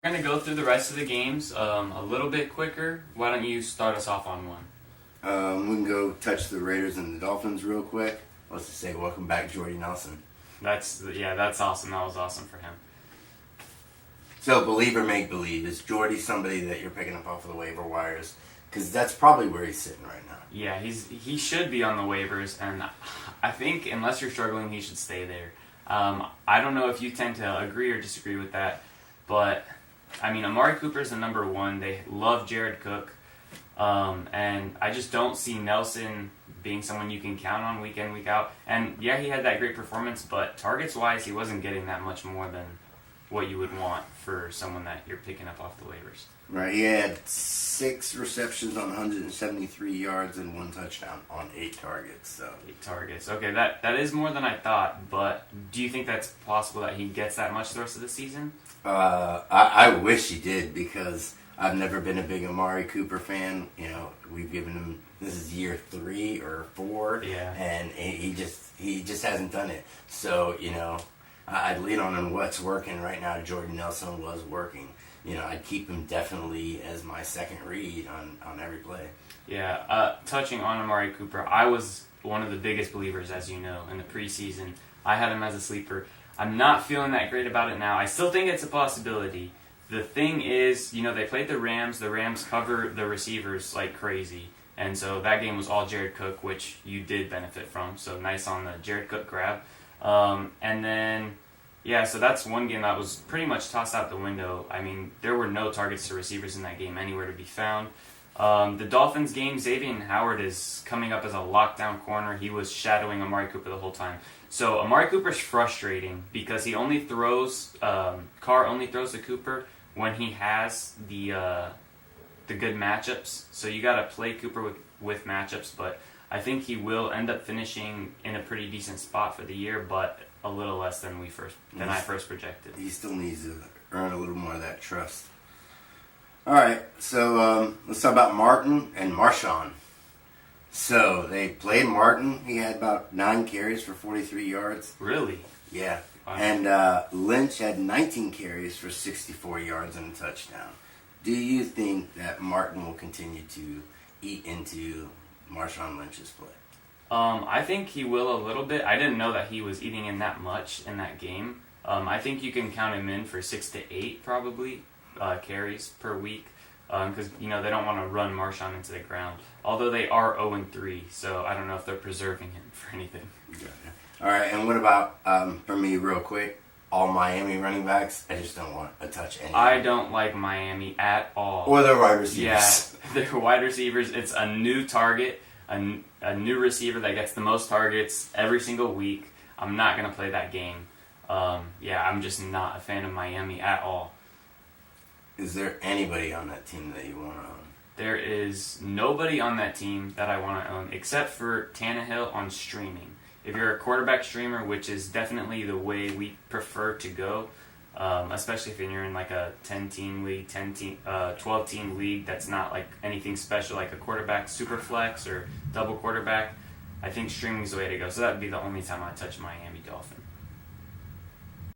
We're going to go through the rest of the games a little bit quicker. Why don't you start us off on one? We can go touch the Raiders and the Dolphins real quick. Let's just say welcome back, Jordy Nelson. That's awesome. That was awesome for him. So, believe or make believe, is Jordy somebody that you're picking up off of the waiver wires? Because that's probably where he's sitting right now. Yeah, he should be on the waivers, and I think unless you're struggling, he should stay there. I don't know if you tend to agree or disagree with that, but I mean, Amari Cooper's the number one. They love Jared Cook, and I just don't see Nelson being someone you can count on week in, week out. And yeah, he had that great performance, but targets-wise, he wasn't getting that much more than what you would want for someone that you're picking up off the waivers. Right, he had 6 receptions on 173 yards and 1 touchdown on 8 targets. So 8 targets. Okay, that is more than I thought, but do you think that's possible that he gets that much the rest of the season? I wish he did, because I've never been a big Amari Cooper fan. You know, we've given him, this is year 3 or 4, and he just hasn't done it. So, you know, I'd lean on what's working right now. Jordan Nelson was working. You know, I'd keep him definitely as my second read on every play. Yeah, touching on Amari Cooper, I was one of the biggest believers, as you know, in the preseason. I had him as a sleeper. I'm not feeling that great about it now. I still think it's a possibility. The thing is, you know, they played the Rams. The Rams cover the receivers like crazy. And so that game was all Jared Cook, which you did benefit from. So nice on the Jared Cook grab. And then, yeah, so that's one game that was pretty much tossed out the window. I mean, there were no targets to receivers in that game anywhere to be found. The Dolphins game, Xavier Howard is coming up as a lockdown corner. He was shadowing Amari Cooper the whole time. So Amari Cooper's frustrating because he only throws, Carr only throws to Cooper when he has the good matchups. So you got to play Cooper with matchups, but I think he will end up finishing in a pretty decent spot for the year, but a little less than I first projected. He still needs to earn a little more of that trust. All right, so let's talk about Martin and Marshawn. So they played Martin. He had about 9 carries for 43 yards. Really? Yeah. Wow. And Lynch had 19 carries for 64 yards and a touchdown. Do you think that Martin will continue to eat into Marshawn Lynch's play? I think he will a little bit. I didn't know that he was eating in that much in that game. I think you can count him in for 6 to 8 probably carries per week because you know they don't want to run Marshawn into the ground. Although they are 0-3, so I don't know if they're preserving him for anything. Gotcha. All right, and what about for me, real quick? All Miami running backs, I just don't want to touch any. I don't like Miami at all. Or their wide receivers. Yeah, their wide receivers. It's a new target, a new receiver that gets the most targets every single week. I'm not going to play that game. I'm just not a fan of Miami at all. Is there anybody on that team that you want to own? There is nobody on that team that I want to own except for Tannehill on streaming. If you're a quarterback streamer, which is definitely the way we prefer to go, especially if you're in like a 10-team league, 12-team league that's not like anything special, like a quarterback super flex or double quarterback, I think streaming is the way to go. So that would be the only time I touch Miami Dolphins.